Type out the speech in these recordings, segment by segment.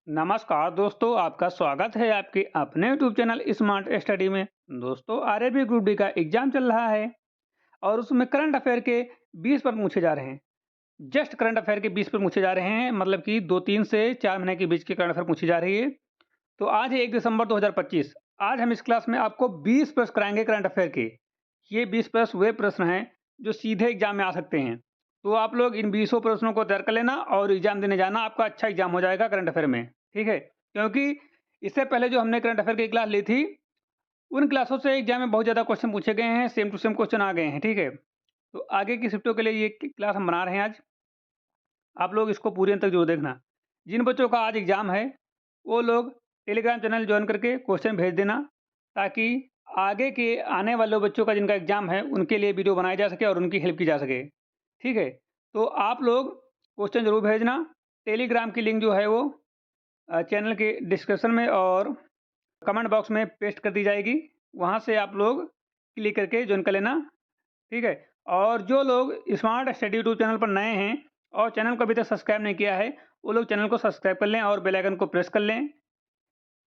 नमस्कार दोस्तों, आपका स्वागत है आपके अपने यूट्यूब चैनल स्मार्ट स्टडी में। दोस्तों, आरआरबी ग्रुप डी का एग्जाम चल रहा है और उसमें करंट अफेयर के 20 पर पूछे जा रहे हैं। जस्ट करंट अफेयर के 20 पर पूछे जा रहे हैं, मतलब कि 2-3 से 4 महीने के बीच के करंट अफेयर पूछी जा रही है। तो आज है 1 दिसंबर 2025। आज हम इस क्लास में आपको 20 प्रश्न कराएंगे करंट अफेयर के। ये 20 प्रश्न वे प्रश्न हैं जो सीधे एग्जाम में आ सकते हैं। तो आप लोग इन 20 प्रश्नों को तैयार कर लेना और एग्जाम देने जाना, आपका अच्छा एग्जाम हो जाएगा करंट अफेयर में। ठीक है? क्योंकि इससे पहले जो हमने करंट अफेयर की क्लास ली थी, उन क्लासों से एग्जाम में बहुत ज़्यादा क्वेश्चन पूछे गए हैं, सेम टू सेम क्वेश्चन आ गए हैं। ठीक है? तो आगे की शिफ्टों के लिए ये क्लास हम बना रहे हैं आज। आप लोग इसको पूरे अंत तक जरूर देखना। जिन बच्चों का आज एग्जाम है, वो लोग टेलीग्राम चैनल ज्वाइन करके क्वेश्चन भेज देना, ताकि आगे के आने वाले बच्चों का जिनका एग्जाम है, उनके लिए वीडियो बनाई जा सके और उनकी हेल्प की जा सके। ठीक है? तो आप लोग क्वेश्चन जरूर भेजना। टेलीग्राम की लिंक जो है वो चैनल के डिस्क्रिप्शन में और कमेंट बॉक्स में पेस्ट कर दी जाएगी। वहाँ से आप लोग क्लिक करके ज्वाइन कर लेना। ठीक है? और जो लोग स्मार्ट स्टडी यूट्यूब चैनल पर नए हैं और चैनल को अभी तक सब्सक्राइब नहीं किया है, वो लोग चैनल को सब्सक्राइब कर लें और बेल आइकन को प्रेस कर लें,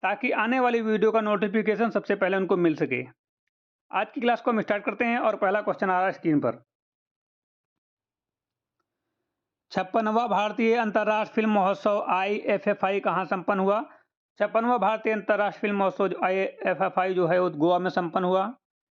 ताकि आने वाली वीडियो का नोटिफिकेशन सबसे पहले उनको मिल सके। आज की क्लास को हम स्टार्ट करते हैं और पहला क्वेश्चन आ रहा है स्क्रीन पर। 56वां भारतीय अंतर्राष्ट्रीय फिल्म महोत्सव IFFI कहाँ संपन्न हुआ? 56वां भारतीय अंतर्राष्ट्रीय फिल्म महोत्सव IFFI जो है वो गोवा में संपन्न हुआ।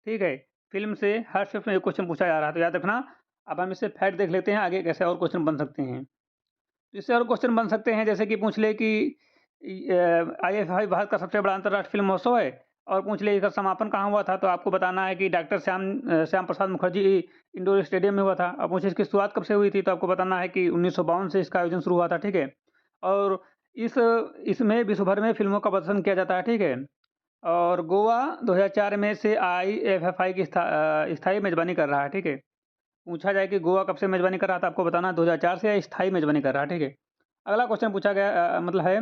ठीक है? फिल्म से हर शिफ्ट में एक क्वेश्चन पूछा जा रहा है, तो याद रखना। अब हम इससे फैक्ट देख लेते हैं, आगे कैसे और क्वेश्चन बन सकते हैं। तो इससे और क्वेश्चन बन सकते हैं, जैसे कि पूछ ले कि IFFI भारत का सबसे बड़ा अंतर्राष्ट्रीय फिल्म महोत्सव है, और पूछ ले इसका समापन कहाँ हुआ था, तो आपको बताना है कि doctor Shyam Prasad Mukherjee indoor stadium में हुआ था। अब मुझे इसकी शुरुआत कब से हुई थी, तो आपको बताना है कि 1952 से इसका आयोजन शुरू हुआ था। ठीक है? और इस इसमें विश्व भर में फिल्मों का प्रदर्शन किया जाता है। ठीक है? और गोवा 2004 में से IFFI की स्थायी मेजबानी कर रहा है। ठीक है? पूछा जाए कि गोवा कब से मेजबानी कर रहा था, आपको बताना 2004 से या स्थायी मेजबानी कर रहा है। ठीक है? अगला क्वेश्चन पूछा गया मतलब है,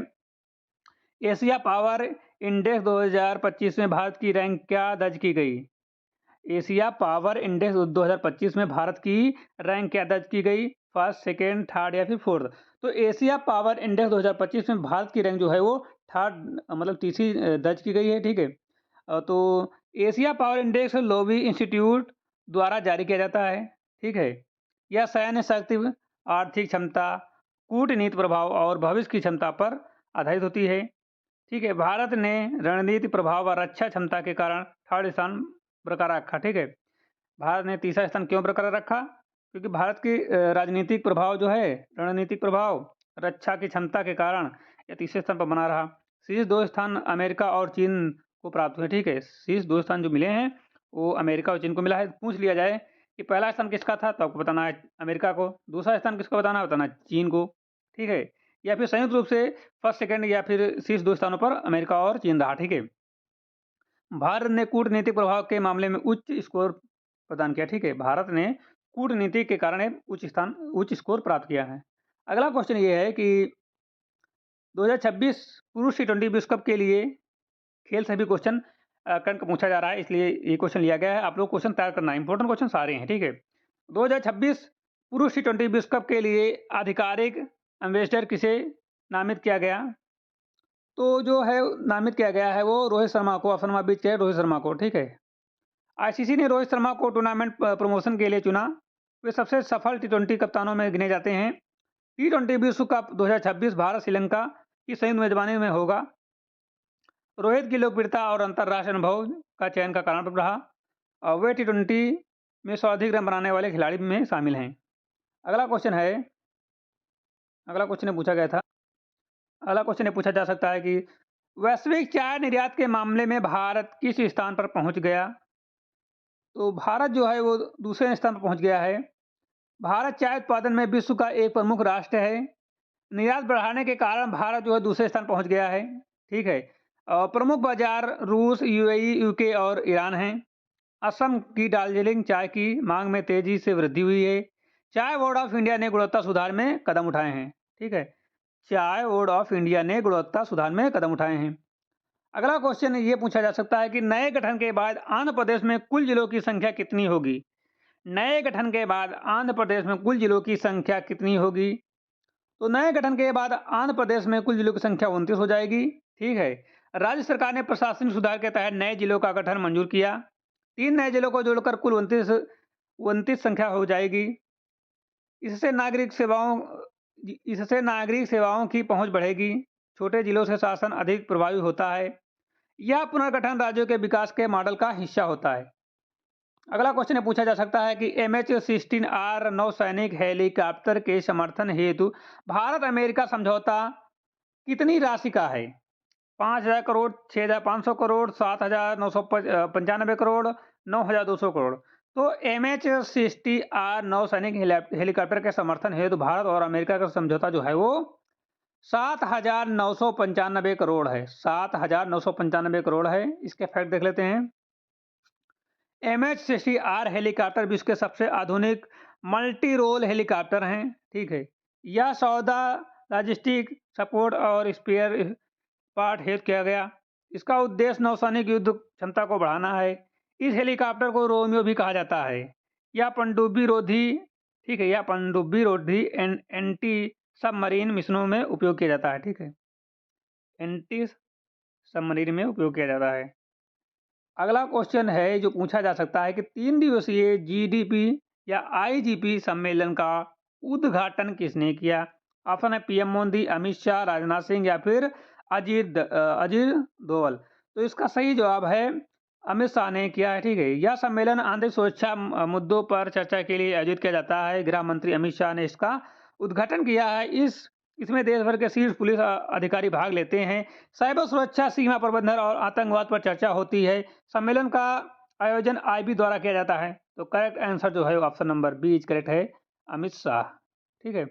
एशिया पावर इंडेक्स 2025 में भारत की रैंक क्या दर्ज की गई? एशिया पावर इंडेक्स 2025 में भारत की रैंक क्या दर्ज की गई? फर्स्ट, सेकेंड, थर्ड या फिर फोर्थ? तो एशिया पावर इंडेक्स 2025 में भारत की रैंक जो है वो थर्ड, मतलब तीसरी दर्ज की गई है। ठीक है? तो Asia power index Loewi institute द्वारा जारी किया जाता है। ठीक है? यह सैन्य शक्ति, आर्थिक क्षमता, कूटनीति प्रभाव और भविष्य की क्षमता पर आधारित होती है। ठीक है? भारत ने रणनीति प्रभाव और रक्षा क्षमता के कारण थर्ड स्थान बरकरार रखा। ठीक है? भारत ने तीसरा स्थान क्यों बरकरार रखा? क्योंकि भारत की राजनीतिक प्रभाव जो है, रणनीतिक प्रभाव, रक्षा की क्षमता के कारण यह तीसरे स्थान पर बना रहा। शीर्ष 2 स्थान अमेरिका और चीन को प्राप्त हुए। ठीक है? शीर्ष 2 स्थान जो मिले हैं, वो अमेरिका और चीन को मिला है। पूछ लिया जाए कि पहला स्थान किसका था, तो आपको बताना है अमेरिका को। दूसरा स्थान किसका बताना है चीन को। ठीक है? या फिर संयुक्त रूप से फर्स्ट, सेकंड या फिर शीर्ष 2 स्थानों पर अमेरिका और चीन रहा। ठीक है? भारत ने कूटनीतिक प्रभाव के मामले में उच्च स्कोर प्रदान किया। ठीक है? भारत ने कूटनीति के कारण एक उच्च स्कोर प्राप्त किया है। अगला क्वेश्चन ये है कि 2026 पुरुष टी20 विश्व कप के लिए खेल सभी क्वेश्चन करंट पूछा जा रहा है, इसलिए ये क्वेश्चन लिया गया है। आप लोग क्वेश्चन तैयार करना है, इंपॉर्टेंट क्वेश्चन सारे हैं। ठीक है? 2026 पुरुष टी20 विश्व कप के लिए आधिकारिक एम्बेसडर किसे नामित किया गया? तो जो है नामित किया गया है वो रोहित शर्मा को, ऑप्शन नंबर बी है रोहित शर्मा को। ठीक है? आईसीसी ने रोहित शर्मा को टूर्नामेंट प्रमोशन के लिए चुना। वे सबसे सफल टी20 कप्तानों में गिने जाते हैं। टी20 विश्व कप 2026 भारत श्रीलंका की संयुक्त मेजबानी में होगा। रोहित की लोकप्रियता और अंतर्राष्ट्रीय अनुभव का चयन का कारण रहा, और वे टी20 में सर्वाधिक रन बनाने वाले खिलाड़ी में शामिल हैं। अगला क्वेश्चन है, अगला क्वेश्चन पूछा गया था, अगला क्वेश्चन ये पूछा जा सकता है कि वैश्विक चाय निर्यात के मामले में भारत किस स्थान पर पहुंच गया? तो भारत जो है वो दूसरे स्थान पर पहुंच गया है। भारत चाय उत्पादन में विश्व का एक प्रमुख राष्ट्र है। निर्यात बढ़ाने के कारण भारत जो है दूसरे स्थान पहुंच गया है। ठीक है? और प्रमुख बाजार रूस, यूएई, यूके और ईरान हैं। असम की दार्जिलिंग चाय की मांग में तेजी से वृद्धि हुई है। चाय बोर्ड ऑफ इंडिया ने गुणवत्ता सुधार में कदम उठाए हैं। ठीक है? चाय बोर्ड ऑफ इंडिया ने गुणवत्ता सुधार में कदम उठाए हैं। अगला क्वेश्चन ये पूछा जा सकता है कि नए गठन के बाद आंध्र प्रदेश में कुल जिलों की संख्या कितनी होगी? नए गठन के बाद आंध्र प्रदेश में कुल जिलों की संख्या कितनी होगी? तो नए गठन के बाद आंध्र प्रदेश में कुल जिलों की संख्या 29 हो जाएगी। ठीक है। राज्य सरकार ने प्रशासनिक सुधार के तहत नए जिलों का गठन मंजूर किया। 3 नए जिलों को जोड़कर कुल 29 संख्या हो जाएगी। इससे नागरिक सेवाओं इससे नागरिक सेवाओं की पहुंच बढ़ेगी। छोटे जिलों से शासन अधिक प्रभावी होता है। यह पुनर्गठन राज्यों के विकास के मॉडल का हिस्सा होता है। अगला क्वेश्चन ये पूछा जा सकता है कि MH-16R नौसैनिक हेलीकॉप्टर के समर्थन हेतु भारत अमेरिका समझौता कितनी राशि का है? 5,000 करोड़, 6,500 करोड़, 7,995 करोड़, 9,200 करोड़। तो MH-60R नौसैनिक हेलीकॉप्टर के समर्थन हेतु भारत और अमेरिका का समझौता जो है वो 7,995 करोड़ है। 7,995 करोड़ है। इसके फैक्ट देख लेते हैं। MH-60R हेलीकॉप्टर विश्व के सबसे आधुनिक मल्टी रोल हेलीकॉप्टर हैं। ठीक है। यह सौदा, लॉजिस्टिक सपोर्ट और स्पेयर पार्ट हेतु किया गया। इसका उद्देश्य नौसैनिक युद्ध क्षमता को बढ़ाना है। इस हेलीकॉप्टर को रोमियो भी कहा जाता है। यह पनडुब्बी रोधी ठीक है, यह पनडुब्बी रोधी एंटी सबमरीन मिशनों में उपयोग किया जाता है। ठीक है, एंटी सबमरीन में उपयोग किया जाता है। अगला क्वेश्चन है जो पूछा जा सकता है कि 3 दिवसीय GDP या IGP सम्मेलन का उद्घाटन किसने किया? ऑप्शन है PM मोदी, अमित शाह, राजनाथ सिंह या फिर अजीत डोवल। तो इसका सही जवाब है अमित शाह ने किया है। ठीक है। यह सम्मेलन आंतरिक सुरक्षा मुद्दों पर चर्चा के लिए आयोजित किया जाता है। गृह मंत्री अमित शाह ने इसका उद्घाटन किया है। इसमें देश भर के शीर्ष पुलिस अधिकारी भाग लेते हैं। साइबर सुरक्षा, सीमा प्रबंधन और आतंकवाद पर चर्चा होती है। सम्मेलन का आयोजन IB द्वारा किया जाता है। तो करेक्ट आंसर जो है option number B is correct है, अमित शाह। ठीक है।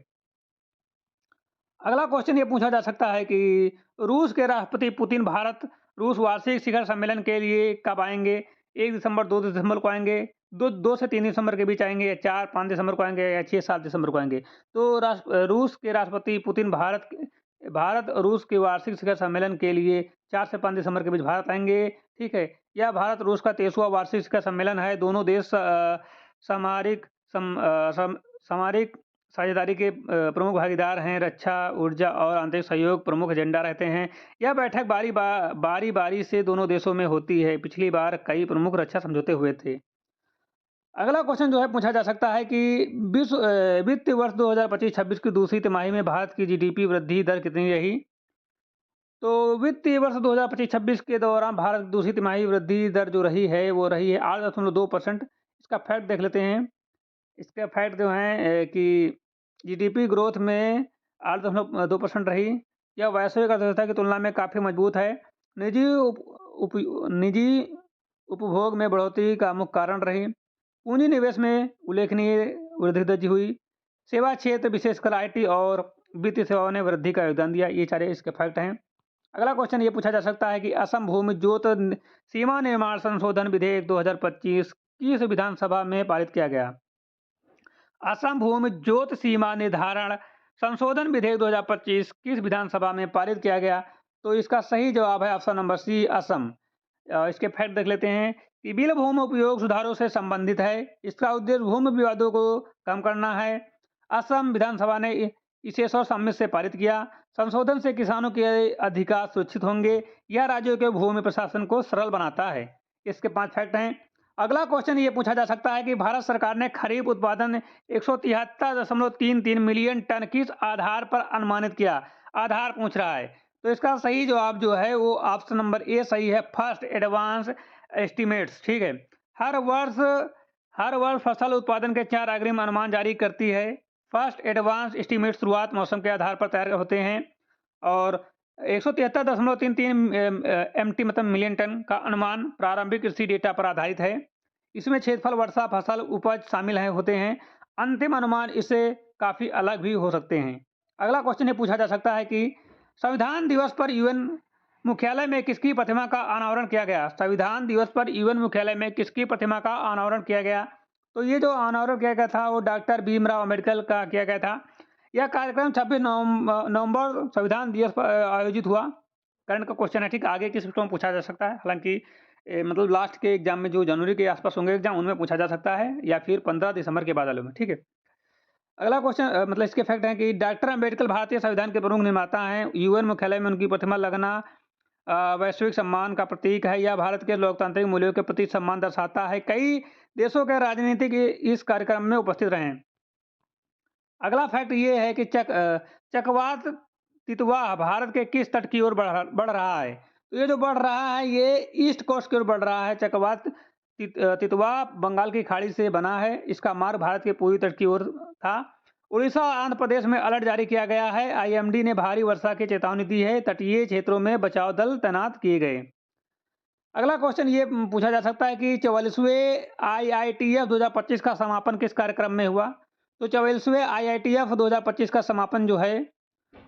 अगला क्वेश्चन ये पूछा जा सकता है कि रूस के राष्ट्रपति पुतिन भारत रूस वार्षिक शिखर सम्मेलन के लिए कब आएंगे? 1 दिसंबर, 2 दिसंबर को आएंगे, 2 से 3 दिसंबर के बीच आएंगे, या 4-5 दिसंबर को आएंगे, या 6-7 दिसंबर को आएंगे? तो रूस के राष्ट्रपति पुतिन भारत रूस के वार्षिक शिखर सम्मेलन के लिए 4 से 5 दिसंबर के बीच भारत आएंगे। ठीक है। यह भारत रूस का 23वां वार्षिक शिखर सम्मेलन है। दोनों देश सामरिक साझेदारी के प्रमुख भागीदार हैं। रक्षा, ऊर्जा और आंतरिक सहयोग प्रमुख एजेंडा रहते हैं। यह बैठक बारी बारी से दोनों देशों में होती है। पिछली बार कई प्रमुख रक्षा समझौते हुए थे। अगला क्वेश्चन जो है पूछा जा सकता है कि वित्तीय वर्ष 2025-26 की दूसरी तिमाही में भारत की GDP वृद्धि दर कितनी रही? तो वित्तीय वर्ष 2025-26 के दौरान भारत की दूसरी तिमाही वृद्धि दर जो रही है वो रही है 8.2%। इसका फैक्ट देख लेते हैं। इसके फैक्ट जो हैं कि GDP ग्रोथ में 8.2% रही। यह वैश्विक अर्थव्यवस्था की तुलना में काफ़ी मजबूत है। निजी उपभोग में बढ़ोतरी का मुख्य कारण रही। पूंजी निवेश में उल्लेखनीय वृद्धि दर्ज हुई। सेवा क्षेत्र विशेषकर IT और वित्तीय सेवाओं ने वृद्धि का योगदान दिया। ये सारे इसके फैक्ट हैं। अगला क्वेश्चन ये पूछा जा सकता है कि असम भूमि जोत सीमा निर्माण संशोधन विधेयक 2025 किस विधानसभा में पारित किया गया? असम भूमि जोत सीमा निर्धारण संशोधन विधेयक 2025 किस विधानसभा में पारित किया गया? तो इसका सही जवाब है ऑप्शन नंबर सी, असम। इसके फैक्ट देख लेते हैं कि बिल भूमि उपयोग सुधारों से संबंधित है। इसका उद्देश्य भूमि विवादों को कम करना है। असम विधानसभा ने इसे सर्वसम्मति से पारित किया। संशोधन से किसानों के अधिकार सुरक्षित होंगे। यह राज्यों के भूमि प्रशासन को सरल बनाता है। इसके 5 फैक्ट हैं। अगला क्वेश्चन ये पूछा जा सकता है कि भारत सरकार ने खरीफ उत्पादन 173.33 मिलियन टन किस आधार पर अनुमानित किया? आधार पूछ रहा है। तो इसका सही जवाब जो है वो ऑप्शन नंबर ए सही है, फर्स्ट एडवांस एस्टिमेट्स। ठीक है। हर वर्ष फसल उत्पादन के 4 अग्रिम अनुमान जारी करती है। फर्स्ट एडवांस एस्टिमेट शुरुआत मौसम के आधार पर तैयार होते हैं और 173.33 MT मतलब मिलियन टन का अनुमान प्रारंभिक कृषि डेटा पर आधारित है। इसमें क्षेत्रफल, वर्षा, फसल, उपज शामिल होते हैं। अंतिम अनुमान इससे काफ़ी अलग भी हो सकते हैं। अगला क्वेश्चन ये पूछा जा सकता है कि संविधान दिवस पर UN मुख्यालय में किसकी प्रतिमा का अनावरण किया गया? संविधान दिवस पर UN मुख्यालय में किसकी प्रतिमा का अनावरण किया गया? तो ये जो अनावरण किया गया था वो डॉक्टर भीमराव अम्बेडकर का किया गया था। यह कार्यक्रम 26 नवंबर संविधान दिवस पर आयोजित हुआ। करंट का क्वेश्चन है। ठीक, आगे किस में पूछा जा सकता है। हालांकि मतलब लास्ट के एग्जाम में जो जनवरी के आसपास होंगे एग्जाम उनमें पूछा जा सकता है या फिर 15 दिसंबर के बाद वालों में। ठीक है। अगला क्वेश्चन मतलब इसके फैक्ट हैं कि डॉक्टर अम्बेडकर भारतीय संविधान के प्रमुख निर्माता हैं। यूएन मुख्यालय में उनकी प्रतिमा लगना वैश्विक सम्मान का प्रतीक है या भारत के लोकतांत्रिक मूल्यों के प्रति सम्मान दर्शाता है। कई देशों के राजनीतिक इस कार्यक्रम में उपस्थित रहे। अगला फैक्ट ये है कि चक्रवात तितवा भारत के किस तट की ओर बढ़ रहा है। तो ये जो बढ़ रहा है ये ईस्ट कोस्ट की ओर बढ़ रहा है। चक्रवात तितवा बंगाल की खाड़ी से बना है। इसका मार्ग भारत के पूर्वी तट की ओर था। उड़ीसा और आंध्र प्रदेश में अलर्ट जारी किया गया है। आईएमडी ने भारी वर्षा की चेतावनी दी है। तटीय क्षेत्रों में बचाव दल तैनात किए गए। अगला क्वेश्चन ये पूछा जा सकता है कि 44वें IITF 2025 का समापन किस कार्यक्रम में हुआ। तो 44वें IITF 2025 का समापन जो है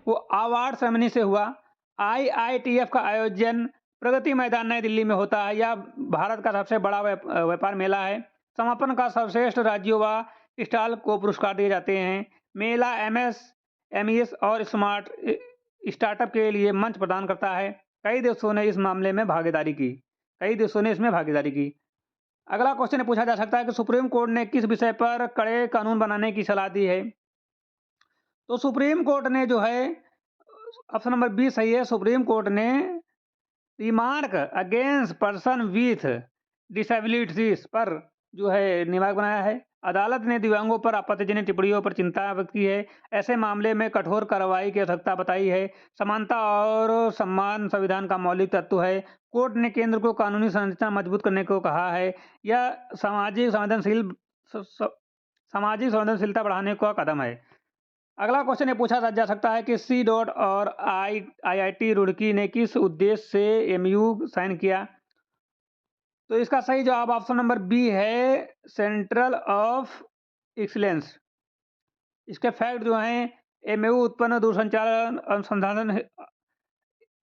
वो अवार्ड सेरेमनी से हुआ। IITF का आयोजन प्रगति मैदान नई दिल्ली में होता है। यह भारत का सबसे बड़ा व्यापार मेला है। समापन का सर्वश्रेष्ठ राज्यों व स्टॉल को पुरस्कार दिए जाते हैं। मेला MSMEs और स्मार्ट स्टार्टअप के लिए मंच प्रदान करता है। कई देशों ने इसमें भागीदारी की। अगला क्वेश्चन पूछा जा सकता है कि सुप्रीम कोर्ट ने किस विषय पर कड़े कानून बनाने की सलाह दी है। तो सुप्रीम कोर्ट ने जो है ऑप्शन नंबर बी सही है। सुप्रीम कोर्ट ने remark against person with disabilities पर जो है नियमावली बनाया है। अदालत ने दिव्यांगों पर आपत्तिजनक टिप्पणियों पर चिंता व्यक्त की है। ऐसे मामले में कठोर कार्रवाई की आवश्यकता बताई है। समानता और सम्मान संविधान का मौलिक तत्व है। कोर्ट ने केंद्र को कानूनी संरचना मजबूत करने को कहा है। यह सामाजिक संवेदनशीलता बढ़ाने का कदम है। अगला क्वेश्चन ये पूछा जा सकता है कि सी डॉट और IIT रुड़की ने किस उद्देश्य से MOU साइन किया। तो इसका सही जवाब ऑप्शन नंबर बी है, सेंट्रल ऑफ एक्सीलेंस। इसके फैक्ट जो हैं MOU उत्पन्न दूरसंचार अनुसंधान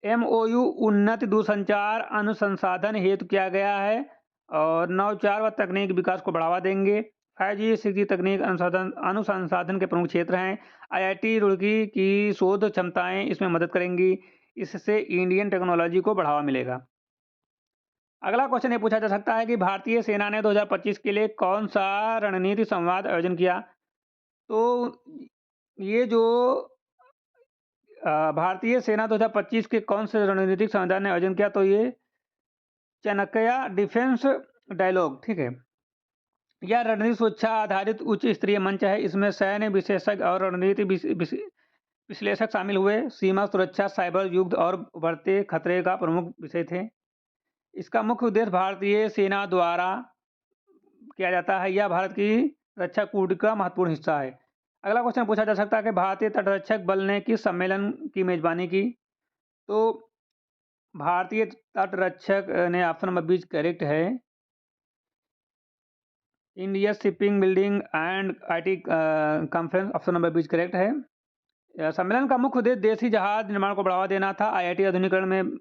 MOU उन्नत दूरसंचार अनुसंसाधन हेतु किया गया है और नवाचार व तकनीक विकास को बढ़ावा देंगे। 5G 6G तकनीक अनुसंसाधन के प्रमुख क्षेत्र हैं। IIT रुड़की की शोध क्षमताएं इसमें मदद करेंगी। इससे इंडियन टेक्नोलॉजी को बढ़ावा मिलेगा। अगला क्वेश्चन ये पूछा जा सकता है कि भारतीय सेना ने 2025 के लिए कौन सा रणनीति संवाद आयोजन किया। तो ये जो भारतीय सेना 2025 के कौन से रणनीतिक संवाद ने आयोजन किया, तो ये चाणक्य डिफेंस डायलॉग, ठीक है। यह रणनीति सुरक्षा आधारित उच्च स्तरीय मंच है। इसमें सैन्य विशेषज्ञ और रणनीति विश्लेषक शामिल हुए। सीमा सुरक्षा, साइबर युद्ध और उभरते खतरे का प्रमुख विषय थे। इसका मुख्य उद्देश्य भारतीय सेना द्वारा किया जाता है। यह भारत की रक्षा कूट का महत्वपूर्ण हिस्सा है। अगला क्वेश्चन पूछा जा सकता है कि भारतीय तटरक्षक बल ने किस सम्मेलन की मेजबानी की। तो भारतीय तटरक्षक ने ऑप्शन नंबर बी करेक्ट है, India shipping building and IT conference, option number B correct है। सम्मेलन का मुख्य उद्देश्य देशी जहाज निर्माण को बढ़ावा देना था। IIT आधुनिकीकरण में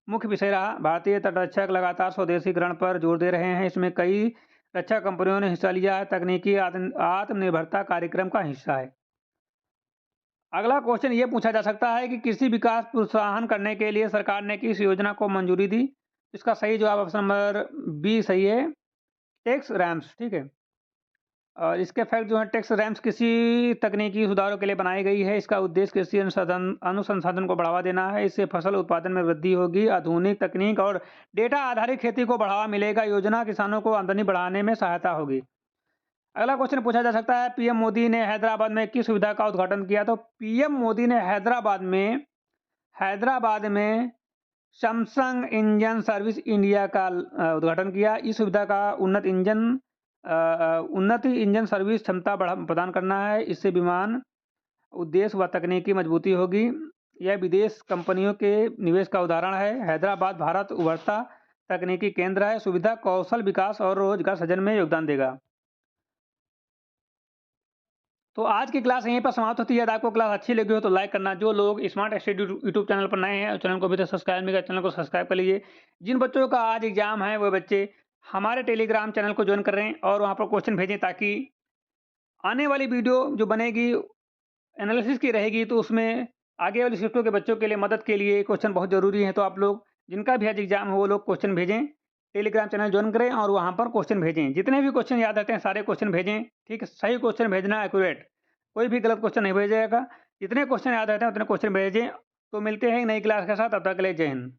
मुख्य विषय रहा। भारतीय तटरक्षक लगातार स्वदेशीकरण पर जोर दे रहे हैं। इसमें कई रक्षा कंपनियों ने हिस्सा लिया है। तकनीकी आत्मनिर्भरता कार्यक्रम का हिस्सा है। अगला क्वेश्चन ये पूछा जा सकता है कि कृषि विकास प्रोत्साहन करने के लिए सरकार ने किस योजना को मंजूरी दी। इसका सही जवाब ऑप्शन नंबर बी सही है, टैक्स रैम्स, ठीक है। और इसके फैक्ट जो है, टैक्स रैम्स किसी तकनीकी सुधारों के लिए बनाई गई है। इसका उद्देश्य कृषि अनुसंधान को बढ़ावा देना है। इससे फसल उत्पादन में वृद्धि होगी। आधुनिक तकनीक और डेटा आधारित खेती को बढ़ावा मिलेगा। योजना किसानों को आमदनी बढ़ाने में सहायता होगी। अगला क्वेश्चन पूछा जा सकता है, PM मोदी ने हैदराबाद में किस सुविधा का उद्घाटन किया। तो PM मोदी ने हैदराबाद में सैमसंग इंजन सर्विस इंडिया का उद्घाटन किया। इस सुविधा का उन्नत इंजन सर्विस क्षमता प्रदान करना है। इससे विमान उद्देश्य व तकनीकी मजबूती होगी। यह विदेश कंपनियों के निवेश का उदाहरण है। हैदराबाद भारत उभरता तकनीकी केंद्र है। सुविधा कौशल विकास और रोजगार सृजन में योगदान देगा। तो आज की क्लास यहीं पर समाप्त होती है। यदि आपको क्लास अच्छी लगी हो तो लाइक करना। जो लोग स्मार्ट स्टडी यूट्यूब चैनल पर नए हैं, चैनल को अभी तक सब्सक्राइब नहीं किया, चैनल को सब्सक्राइब कर लीजिए। जिन बच्चों का आज एग्जाम है वो बच्चे हमारे टेलीग्राम चैनल को ज्वाइन कर रहे हैं और वहाँ पर क्वेश्चन भेजें, ताकि आने वाली वीडियो जो बनेगी एनालिसिस की रहेगी, तो उसमें आगे वाली शिफ्टों के बच्चों के लिए मदद के लिए क्वेश्चन बहुत ज़रूरी है। तो आप लोग जिनका भी आज एग्जाम हो वो लोग क्वेश्चन भेजें, टेलीग्राम चैनल ज्वाइन करें और वहाँ पर क्वेश्चन भेजें। जितने भी क्वेश्चन याद रहते हैं सारे क्वेश्चन भेजें, ठीक है। सही क्वेश्चन भेजना, एक्यूरेट। कोई भी गलत क्वेश्चन नहीं भेजा जाएगा। जितने क्वेश्चन याद रहते हैं उतने क्वेश्चन भेजें। तो मिलते हैं एक नई क्लास के साथ, तब तक के लिए जय हिंद।